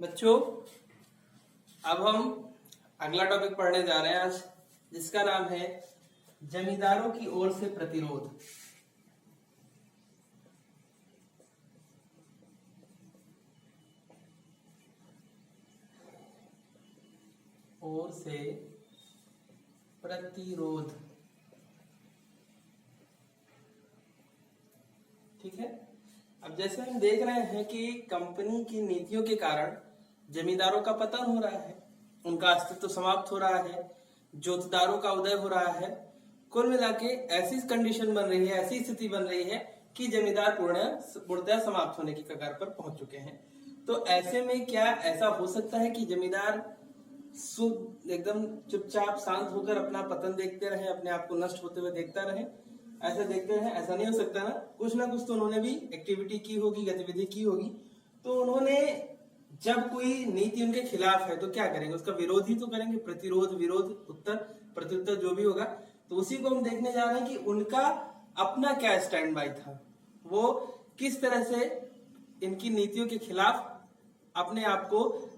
बच्चों, अब हम अगला टॉपिक पढ़ने जा रहे हैं आज, जिसका नाम है जमींदारों की ओर से प्रतिरोध। ओर से प्रतिरोध, ठीक है। अब जैसे हम देख रहे हैं कि कंपनी की नीतियों के कारण जमींदारों का पतन हो रहा है, उनका अस्तित्व समाप्त हो रहा है, जोतदारों का उदय हो रहा है। कुल मिला के ऐसी कंडीशन बन रही है, ऐसी स्थिति बन रही है कि जमींदार पूर्णतः समाप्त होने की कगार पर पहुंच चुके हैं। तो ऐसे में क्या ऐसा हो सकता है कि जमींदार एकदम चुपचाप शांत होकर अपना पतन देखते रहे, अपने आप को नष्ट होते हुए देखता रहे? ऐसा देखते रहे, ऐसा नहीं हो सकता ना कुछ तो उन्होंने भी एक्टिविटी की होगी, गतिविधि की होगी। तो उन्होंने जब कोई नीति उनके खिलाफ है तो क्या करेंगे? उसका विरोध ही तो करेंगे। प्रतिरोध, विरोध, उत्तर, प्रत्युत्तर जो भी होगा। तो उसी को हम देखने जा रहे हैं कि उनका अपना क्या स्टैंड बाय था, वो किस तरह से इनकी नीतियों के खिलाफ अपने आप को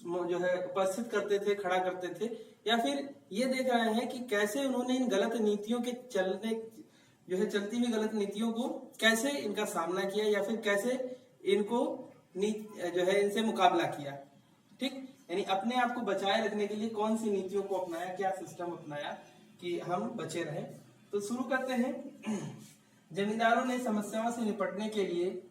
जो है उपस्थित करते थे, खड़ा करते थे, या फिर ये देख रहे हैं कि कैसे उन्होंने इन गलत नीतियों के चलती हुई गलत नीतियों को कैसे इनका सामना किया, या फिर कैसे इनको इनसे मुकाबला किया। ठीक, यानी अपने आप को बचाए रखने के लिए कौन सी नीतियों को अपनाया, क्या सिस्टम अपनाया कि हम बचे रहे। तो शुरू करते हैं। जमींदारों ने समस्याओं से निपटने के लिए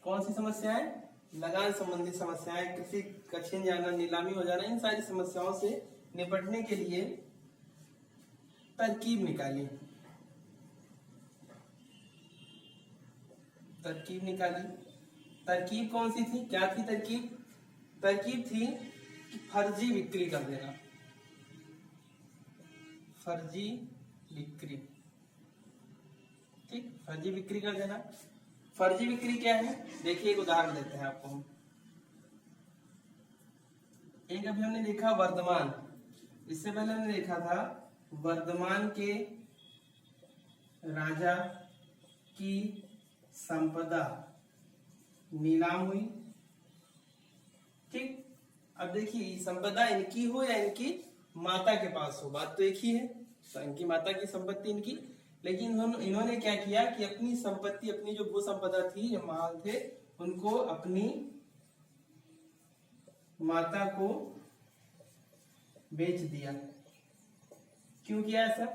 कौन सी समस्याएं? लगान संबंधी समस्याएं, कृषि का छिन जाना, नीलामी हो जाना, इन सारी समस्याओं से निपटने के लिए तरकीब निकाली। तरकीब कौन सी थी? क्या थी तरकीब? तरकीब थी कि फर्जी बिक्री कर देना। फर्जी बिक्री, ठीक, फर्जी बिक्री कर देना। फर्जी बिक्री क्या है? देखिए, एक उदाहरण देते हैं आपको हम। एक अभी हमने देखा वर्धमान, इससे पहले हमने देखा था वर्धमान के राजा की संपदा नीलाम हुई। ठीक, अब देखिए, संपदा इनकी हो या इनकी माता के पास हो, बात तो एक ही है। तो इनकी माता की संपत्ति इनकी, लेकिन इन्होंने क्या किया कि अपनी संपत्ति, अपनी जो भू संपदा थी, जो माल थे, उनको अपनी माता को बेच दिया। क्यों किया ऐसा?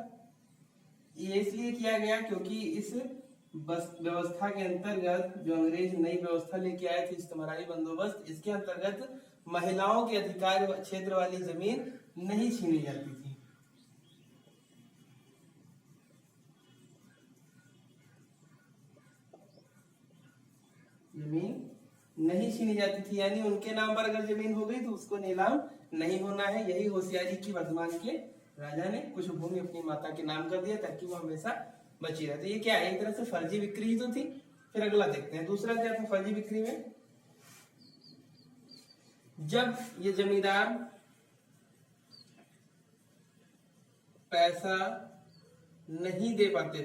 ये इसलिए किया गया क्योंकि इस व्यवस्था के अंतर्गत, जो अंग्रेज नई व्यवस्था लेके आए थे, इस्तेमारी बंदोबस्त, इसके अंतर्गत महिलाओं के अधिकार क्षेत्र वाली जमीन नहीं छीनी जाती थी। जमीन नहीं छीनी जाती थी, यानी उनके नाम पर अगर जमीन हो गई तो उसको नीलाम नहीं होना है। यही होशियारी की वर्धमान के राजा ने। कुछ भूमि अपनी माता के नाम कर दिया ताकि वो हमेशा बची रहे। तो ये क्या है? एक तरह से फर्जी बिक्री ही तो थी। फिर अगला देखते हैं, दूसरा क्या था फर्जी बिक्री में? जब ये जमींदार पैसा नहीं दे पाते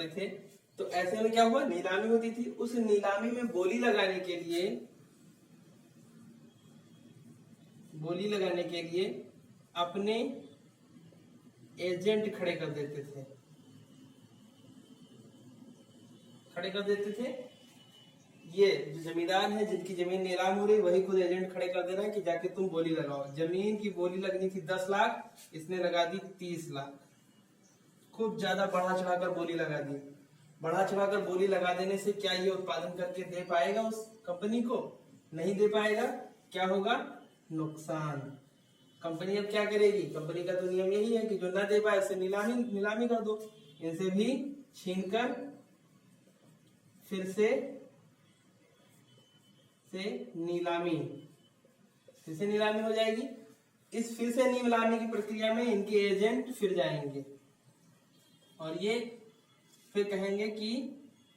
थे तो ऐसे में क्या हुआ? नीलामी होती थी। उस नीलामी में बोली लगाने के लिए अपने एजेंट खड़े कर देते थे। ये जो जमींदार है, जिनकी जमीन नीलाम हो रही, वही खुद एजेंट खड़े कर दे रहे हैं कि जाके तुम बोली लगाओ। जमीन की बोली लगनी थी 10 लाख, इसने लगा दी 30 लाख। खूब ज्यादा बढ़ा चढ़ाकर बोली लगा दी। बढ़ा चढ़ाकर बोली लगा देने से क्या ये उत्पादन करके दे पाएगा उस कंपनी को? नहीं दे पाएगा। क्या होगा? नुकसान। कंपनी अब क्या करेगी? कंपनी का तो नियम यही है कि जो ना दे पाए उसे नीलामी कर दो। इनसे भी छीनकर फिर से नीलामी हो जाएगी। इस फिर से नीलामी की प्रक्रिया में इनके एजेंट फिर जाएंगे और ये फिर कहेंगे कि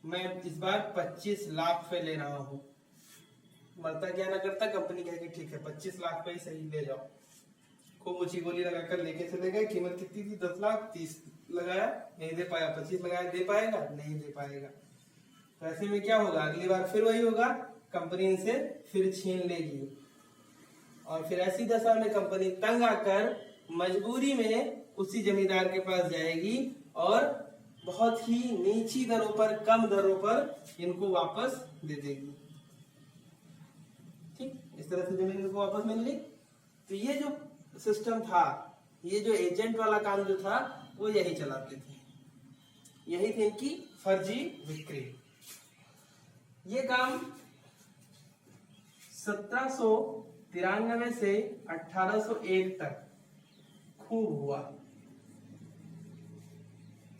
मैं इस बार 25 लाख पे ले रहा हूं। मरता क्या ना करता, कंपनी कहेगी ठीक है 25 लाख पे ही सही ले जाओ। खूब ऊंची गोली लगाकर लेके चले गए। कीमत कितनी थी? 10 लाख। 30 लगाया, नहीं दे पाया। 25 लगाया, दे पाएगा? नहीं दे पाएगा। तो ऐसे में क्या होगा? अगली बार फिर वही होगा, कंपनी इनसे फिर छीन लेगी। और फिर ऐसी दशा में कंपनी तंग आकर मजबूरी में उसी जमींदार के पास जाएगी और बहुत ही नीची दरों पर, कम दरों पर इनको वापस दे देगी। ठीक, इस तरह से जमीन इनको वापस मिल गई। तो ये जो सिस्टम था, ये जो एजेंट वाला काम जो था, वो यही चलाते थे। यही थी इनकी फर्जी बिक्री। ये काम 1793 से 1801 तक खूब हुआ।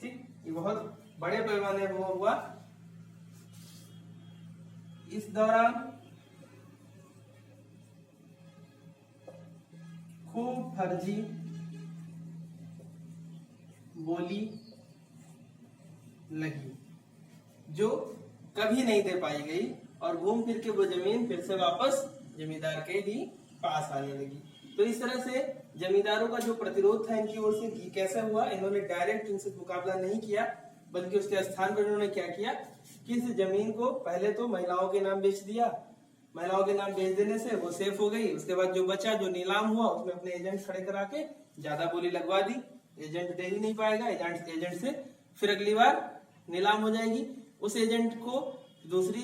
ठीक, ये बहुत बड़े पैमाने पर हुआ। इस दौरान खूब फर्जी बोली लगी, जो कभी नहीं दे पाई गई, और घूम फिर के वो जमीन फिर से वापस जमींदार के ही पास आने लगी। तो इस तरह से जमींदारों का जो प्रतिरोध था इनकी ओर से कैसा हुआ? इन्होंने डायरेक्ट इनसे मुकाबला नहीं किया, बल्कि उसके स्थान पर इन्होंने क्या किया कि इस जमीन को पहले तो महिलाओं के नाम बेच दिया। महिलाओं के नाम बेच देने से वो सेफ हो गई। उसके बाद जो बचा, जो नीलाम हुआ, उसमें अपने एजेंट खड़े करा के ज्यादा बोली लगवा दी। एजेंट दे ही नहीं पाएगा, एजेंट से फिर अगली बार नीलाम हो जाएगी। उस एजेंट को दूसरी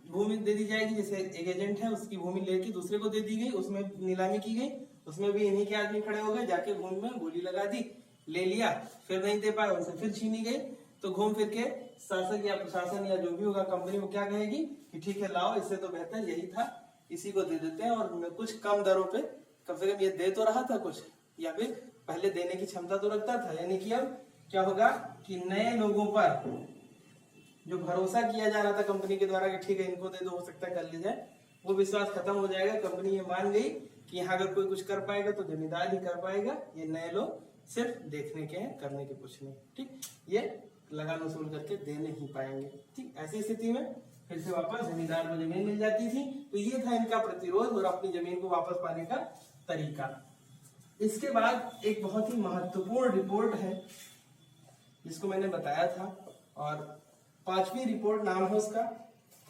भूमि दे दी जाएगी। जैसे एक एजेंट है, उसकी भूमि लेके दूसरे को दे दी गई, उसमें नीलामी की गई, उसमें भी इन्हीं के आदमी खड़े हो गए, जाके भूमि में बोली लगा दी, ले लिया, फिर नहीं दे पाए, उनसे फिर छीनी गई। तो घूम फिर के शासक या प्रशासन या जो भी होगा कंपनी, वो क्या कहेगी कि ठीक है लाओ, इससे तो बेहतर यही था, इसी को दे देते हैं, और कुछ कम दरों पे, कम से कम ये दे तो रहा था कुछ, या फिर पहले देने की क्षमता तो रखता था। यानी कि अब क्या होगा कि नए लोगों पर जो भरोसा किया जा रहा था कंपनी के द्वारा कि ठीक है इनको दे दो, हो सकता है कर ले जाए, वो विश्वास खत्म हो जाएगा। कंपनी ये मान गई कि यहाँ अगर कोई कुछ कर पाएगा तो जमींदार ही कर पाएगा, ये नए लोग सिर्फ देखने के हैं, करने के कुछ नहीं। ठीक, ये लगान वसूल करके दे नहीं पाएंगे। ठीक, ऐसी स्थिति में फिर से वापस जमींदार को जमीन मिल जाती थी। तो ये था इनका प्रतिरोध और अपनी जमीन को वापस पाने का तरीका। इसके बाद एक बहुत ही महत्वपूर्ण रिपोर्ट है जिसको मैंने बताया था, और 5वीं रिपोर्ट नाम है उसका।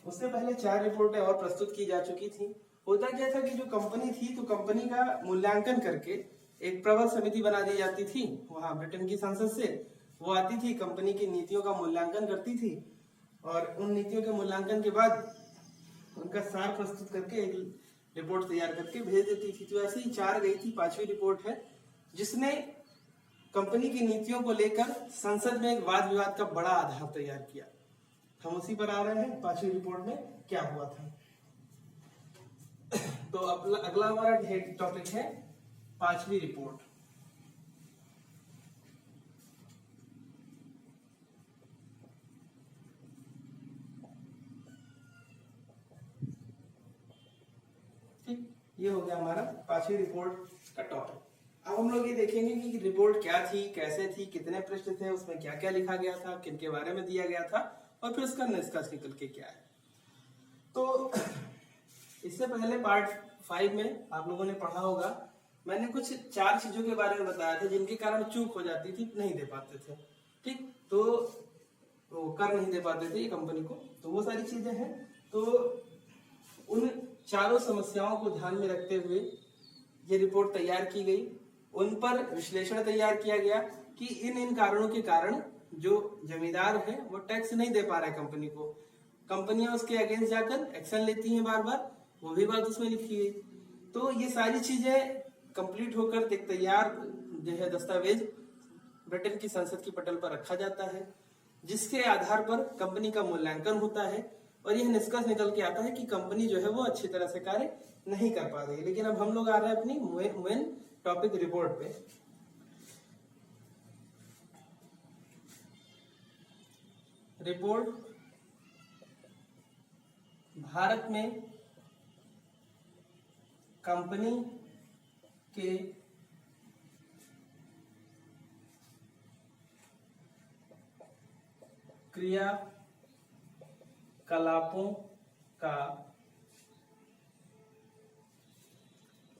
उससे पहले 4 रिपोर्टें और प्रस्तुत की जा चुकी थी। होता क्या था कि जो कंपनी थी, तो कंपनी का मूल्यांकन करके एक प्रबल समिति बना दी जाती थी वहां ब्रिटेन की संसद से। वो आती थी, कंपनी की नीतियों का मूल्यांकन करती थी, और उन नीतियों के मूल्यांकन के बाद उनका सार प्रस्तुत करके एक रिपोर्ट तैयार करके भेज देती थी। तो ऐसे ही 4 गई थी। 5वीं रिपोर्ट है जिसने कंपनी की नीतियों को लेकर संसद में एक वाद विवाद का बड़ा आधार तैयार किया। हम उसी पर आ रहे हैं, 5वीं रिपोर्ट में क्या हुआ था। तो अगला हमारा टॉपिक है 5वीं रिपोर्ट। ठीक, ये हो गया हमारा 5वीं रिपोर्ट का टॉपिक। अब हम लोग ये देखेंगे कि रिपोर्ट क्या थी, कैसे थी, कितने पृष्ठ थे, उसमें क्या क्या लिखा गया था, किन के बारे में दिया गया था, और फिर उसका निष्कर्ष निकल के क्या है। तो इससे पहले पार्ट 5 में आप लोगों ने पढ़ा होगा, मैंने कुछ 4 चीजों के बारे में बताया था जिनके कारण चूक हो जाती थी, नहीं दे पाते थे। ठीक, तो वो कर नहीं दे पाते थे ये कंपनी को। तो वो सारी चीजें हैं। तो उन चारों समस्याओं को ध्यान में रखते हुए ये रिपोर्ट तैयार की गई। उन पर विश्लेषण तैयार किया गया कि इन कारणों के कारण जो जमींदार है वो टैक्स नहीं दे पा रहा है कंपनी को। कंपनियां उसके अगेंस्ट जाकर एक्शन लेती हैं बार बार, वो भी बात उसमें लिखी गई। तो ये सारी चीजें कंप्लीट होकर एक तैयार जो है दस्तावेज ब्रिटेन की संसद की पटल पर रखा जाता है, जिसके आधार पर कंपनी का मूल्यांकन होता है, और यह निष्कर्ष निकल के आता है कि कंपनी जो है वो अच्छी तरह से कार्य नहीं कर पा रही है। लेकिन अब हम लोग आ रहे हैं अपनी मेन टॉपिक रिपोर्ट पे। रिपोर्ट भारत में कंपनी के क्रियाकलापों का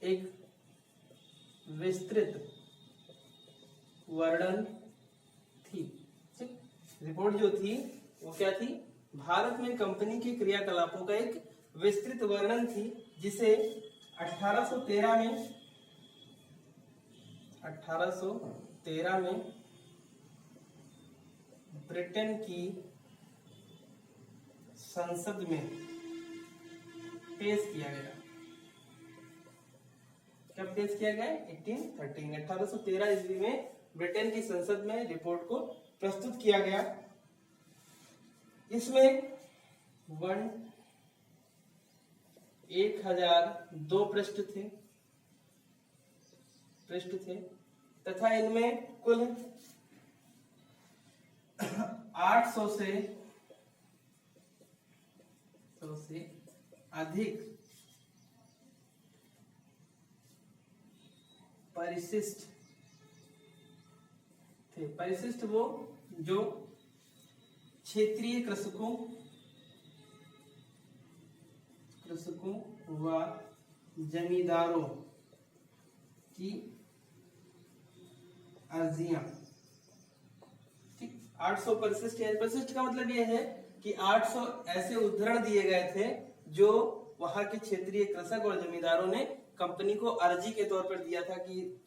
एक विस्तृत वर्णन थी। ठीक, रिपोर्ट जो थी वो क्या थी, भारत में कंपनी के क्रियाकलापों का एक विस्तृत वर्णन थी, जिसे 1813 में ब्रिटेन की संसद में पेश किया गया। कब पेश किया गया? 1813 ईस्वी में ब्रिटेन की संसद में रिपोर्ट को प्रस्तुत किया गया। इसमें 1002 पृष्ठ थे तथा इनमें कुल 800 से अधिक परिशिष्ट थे। परिशिष्ट वो जो क्षेत्रीय कृषकों व जमींदारों की अर्जियां। ठीक, 800 परिशिष्ट है। परिशिष्ट का मतलब यह है कि 800 ऐसे उद्धरण दिए गए थे जो वहां के क्षेत्रीय कृषक और जमींदारों ने कंपनी को अर्जी के तौर पर दिया था कि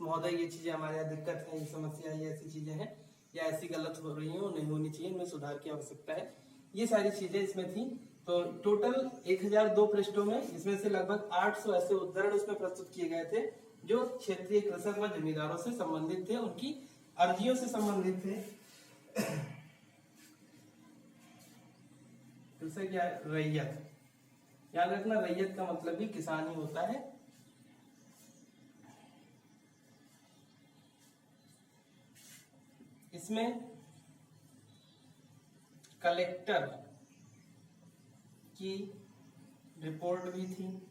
महोदय ये चीजें हमारे यहाँ दिक्कत है, ये समस्या है, ये ऐसी चीजें हैं या ऐसी गलत हो रही है, वो नहीं होनी चाहिए, इनमें सुधार की आवश्यकता है। ये सारी चीजें इसमें थी। तो टोटल 1002 पृष्ठों में इसमें से लगभग 800 ऐसे उद्धरण उसमें प्रस्तुत किए गए थे जो क्षेत्रीय कृषक व जमींदारों से संबंधित थे, उनकी अर्जियों से संबंधित थे। कृषक या रैयत, याद रखना रैयत का मतलब भी किसान ही होता है। इसमें कलेक्टर की रिपोर्ट भी थी,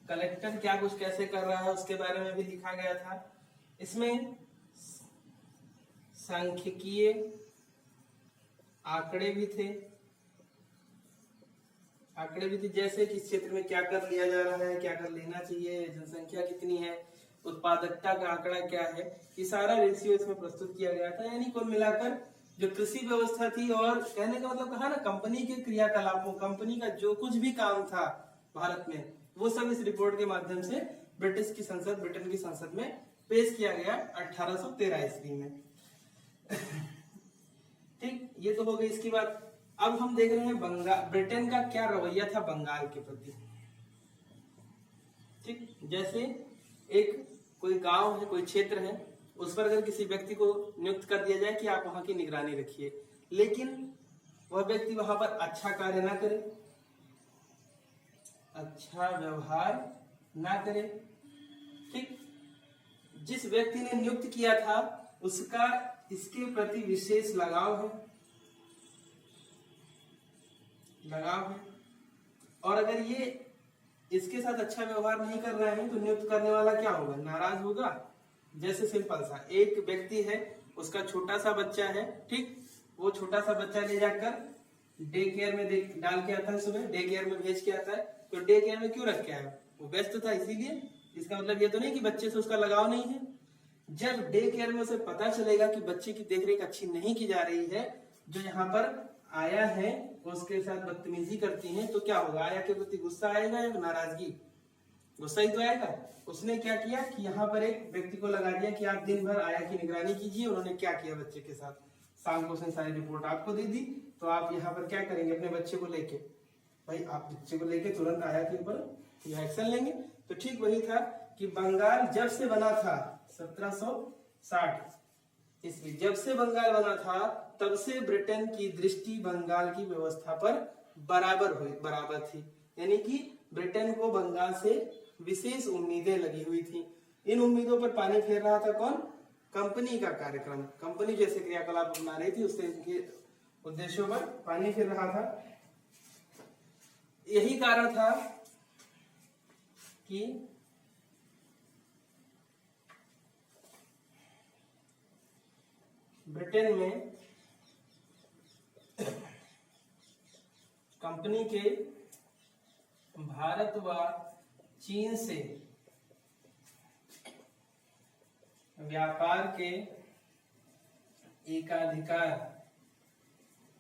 कलेक्टर क्या कुछ कैसे कर रहा है उसके बारे में भी लिखा गया था। इसमें सांख्यिकीय आंकड़े भी थे, जैसे कि इस क्षेत्र में क्या कर लिया जा रहा है, क्या कर लेना चाहिए, जनसंख्या कितनी है, उत्पादकता का आंकड़ा क्या है, ये सारा रेशियो इसमें प्रस्तुत किया गया था। यानी कुल मिलाकर जो कृषि व्यवस्था थी, और कहने का मतलब कहा ना, कंपनी के क्रियाकलापों, कंपनी का जो कुछ भी काम था भारत में, वो सब इस रिपोर्ट के माध्यम से ब्रिटिश की संसद, ब्रिटेन की संसद में पेश किया गया 1813 ईस्वी में। ठीक, ये तो हो गई इसकी बात। अब हम देख रहे हैं बंगाल, ब्रिटेन का क्या रवैया था बंगाल के प्रति। ठीक, जैसे एक कोई गांव है, कोई क्षेत्र है, उस पर अगर किसी व्यक्ति को नियुक्त कर दिया जाए कि आप वहां की निगरानी रखिए, लेकिन वह व्यक्ति वहां पर अच्छा कार्य ना करे, अच्छा व्यवहार ना करे। ठीक, जिस व्यक्ति ने नियुक्त किया था उसका इसके प्रति विशेष लगाव है, और अगर ये इसके साथ अच्छा व्यवहार नहीं कर रहे हैं तो नियुक्त करने वाला क्या होगा? नाराज होगा। जैसे सिंपल सा एक व्यक्ति है, उसका छोटा सा बच्चा है, ठीक, वो छोटा सा बच्चा ले जाकर डे केयर में डाल के आता है, सुबह डे केयर में भेज के आता है, तो डे केयर में क्यों रख के आया? वो व्यस्त था इसीलिए। इसका मतलब ये तो नहीं कि बच्चे से उसका लगाव नहीं है। जब डे केयर में उसे पता चलेगा कि बच्चे की देखरेख अच्छी नहीं की जा रही है, जो यहाँ पर आया है उसके साथ बदतमीजी करती हैं, तो क्या होगा? आया के प्रति गुस्सा आएगा या नाराजगी? गुस्सा ही तो आएगा। उसने क्या किया कि यहाँ पर एक व्यक्ति को लगा दिया कि आप दिन भर आया की निगरानी कीजिए। उन्होंने क्या किया बच्चे के साथ? शाम को उसने सारी रिपोर्ट आपको दे दी, तो आप यहाँ पर क्या करेंगे? अपने बच्चे को लेके, भाई आप बच्चे को लेके तुरंत आया के ऊपर एक्शन लेंगे। तो ठीक वही था कि बंगाल जब से बना था 1760 ईस्वी, जब से बंगाल बना था तब से ब्रिटेन की दृष्टि बंगाल की व्यवस्था पर बराबर थी। यानी कि ब्रिटेन को बंगाल से विशेष उम्मीदें लगी हुई थी। इन उम्मीदों पर पानी फेर रहा था कौन? कंपनी का कार्यक्रम। कंपनी जैसे क्रियाकलाप अपना रही थी, उससे इनके उद्देश्यों पर पानी फिर रहा था। यही कारण था कि ब्रिटेन में कंपनी के भारत व चीन से व्यापार के एकाधिकार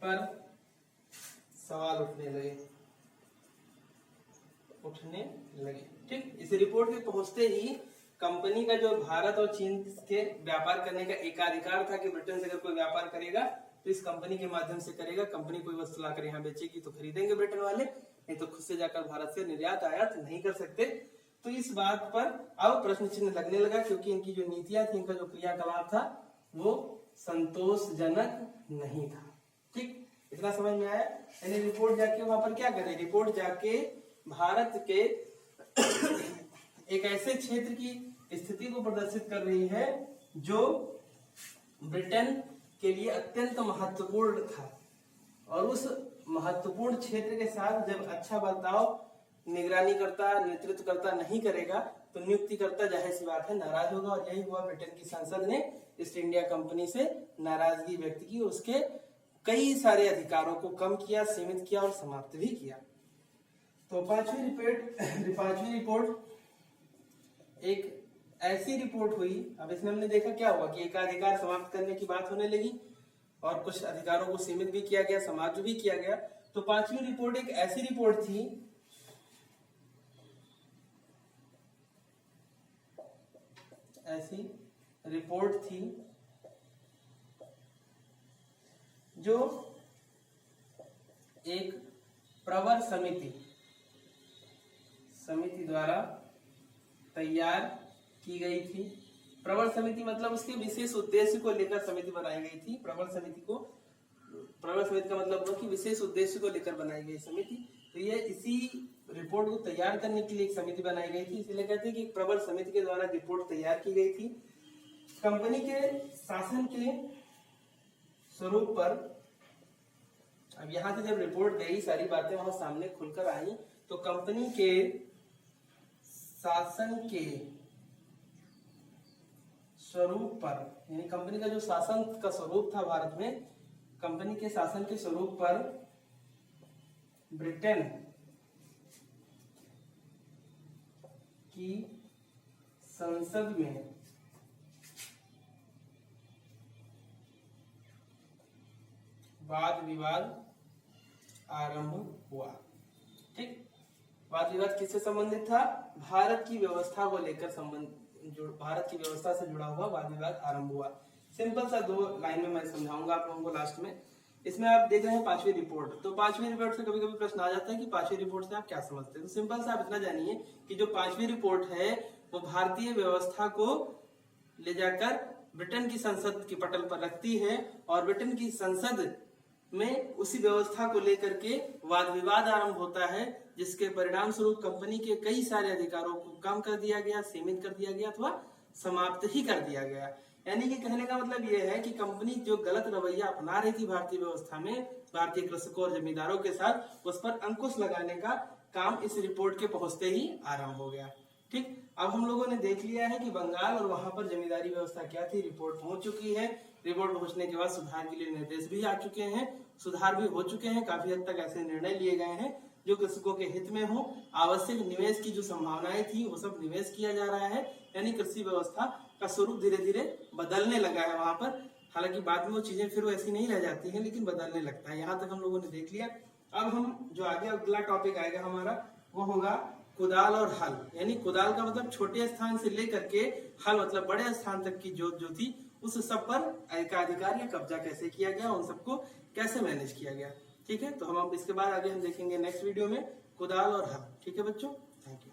पर सवाल उठने लगे। ठीक, इस रिपोर्ट के पहुंचते ही कंपनी का जो भारत और चीन के व्यापार करने का एकाधिकार था कि ब्रिटेन से अगर कोई व्यापार करेगा तो इस कंपनी के माध्यम से करेगा। कंपनी कोई वस्तु लाकर यहाँ बेचेगी तो खरीदेंगे ब्रिटेन वाले, नहीं तो खुद से जाकर भारत से निर्यात आयात नहीं कर सकते। तो इस बात पर अब प्रश्न चिन्ह लगने लगा, क्योंकि इनकी जो नीतियां थी, इनका जो क्रियाकलाप था वो संतोषजनक नहीं था। ठीक, इतना समझ में आया। यानी रिपोर्ट जाके वहां पर क्या करे, रिपोर्ट जाके भारत के एक ऐसे क्षेत्र की स्थिति को प्रदर्शित कर रही है जो ब्रिटेन के लिए अत्यंत महत्वपूर्ण था, और उस महत्वपूर्ण क्षेत्र के साथ जब अच्छा बर्ताव निगरानी करता, नेतृत्व करता नहीं करेगा तो नियुक्ति करता जाहिर सी बात है नाराज होगा। और यही हुआ, ब्रिटेन की संसद ने ईस्ट इंडिया कंपनी से नाराजगी व्यक्त की, उसके कई सारे अधिकारों को कम किया, सीमित किया और समाप्त भी किया। तो पांचवी रिपोर्ट एक ऐसी रिपोर्ट हुई। अब इसमें हमने देखा क्या हुआ कि एकाधिकार समाप्त करने की बात होने लगी और कुछ अधिकारों को सीमित भी किया गया, समाप्त भी किया गया। तो पांचवी रिपोर्ट एक ऐसी रिपोर्ट थी जो एक प्रवर समिति द्वारा तैयार की गई थी। प्रवर समिति मतलब उसके विशेष उद्देश्य को लेकर समिति बनाई गई थी। प्रवर समिति का मतलब हुआ कि विशेष उद्देश्य को लेकर बनाई गई समिति। तो ये इसी रिपोर्ट को तैयार करने के लिए एक समिति बनाई गई थी, इसलिए कहते हैं कि एक प्रवर समिति के द्वारा रिपोर्ट तैयार की गई थी। कंपनी के शासन के स्वरूप पर, अब यहां से जब रिपोर्ट गई सारी बातें वहां सामने खुलकर आई, तो कंपनी के शासन के स्वरूप पर, यानी कंपनी का जो शासन का स्वरूप था भारत में, कंपनी के शासन के स्वरूप पर ब्रिटेन की संसद में वाद विवाद आरंभ हुआ। ठीक, वाद विवाद किससे संबंधित था, भारत की व्यवस्था को लेकर भारत की व्यवस्था से जुड़ा हुआ वाद विवाद आरंभ हुआ। सिंपल सा 2 लाइन में मैं समझाऊंगा आप लोगों को लास्ट में। इसमें आप देख रहे हैं पांचवी रिपोर्ट, तो पांचवी रिपोर्ट से कभी कभी प्रश्न आ जाता है कि पांचवी रिपोर्ट से आप क्या समझते हैं। तो सिंपल सा आप इतना जानिए कि जो पांचवी रिपोर्ट है वो भारतीय व्यवस्था को ले जाकर ब्रिटेन की संसद की पटल पर रखती है, और ब्रिटेन की संसद में उसी व्यवस्था को लेकर के वाद विवाद आरंभ होता है, जिसके परिणाम स्वरूप कंपनी के कई सारे अधिकारों को कम कर दिया गया, सीमित कर दिया गया अथवा समाप्त ही कर दिया गया। यानी कि कहने का मतलब यह है कि कंपनी जो गलत रवैया अपना रही थी भारतीय व्यवस्था में भारतीय कृषकों और जमींदारों के साथ, उस पर अंकुश लगाने का काम इस रिपोर्ट के पहुंचते ही आरंभ हो गया। ठीक, अब हम लोगों ने देख लिया है कि बंगाल और वहां पर जमींदारी व्यवस्था क्या थी। रिपोर्ट पहुंच चुकी है, रिपोर्ट पहुंचने के बाद सुधार के लिए निर्देश भी आ चुके हैं, सुधार भी हो चुके हैं, काफी हद तक ऐसे निर्णय लिए गए हैं जो कृषकों के हित में हो। आवश्यक निवेश की जो संभावनाएं थी वो सब निवेश किया जा रहा है, यानी कृषि व्यवस्था का स्वरूप धीरे धीरे बदलने लगा है वहां पर। हालांकि बाद में वो चीजें फिर वैसी नहीं रह जाती हैं, लेकिन बदलने लगता है। यहाँ तक हम लोगों ने देख लिया। अब हम जो आगे अगला टॉपिक आएगा हमारा वो होगा कुदाल और हल। यानी कुदाल का मतलब छोटे स्थान से लेकर के हल मतलब बड़े स्थान तक की जोत जो थी उस सब पर एकाधिकार या कब्जा कैसे किया गया, उन सबको कैसे मैनेज किया गया। ठीक है, तो हम अब इसके बाद आगे हम देखेंगे नेक्स्ट वीडियो में कुदाल और हल। ठीक है बच्चों, थैंक यू।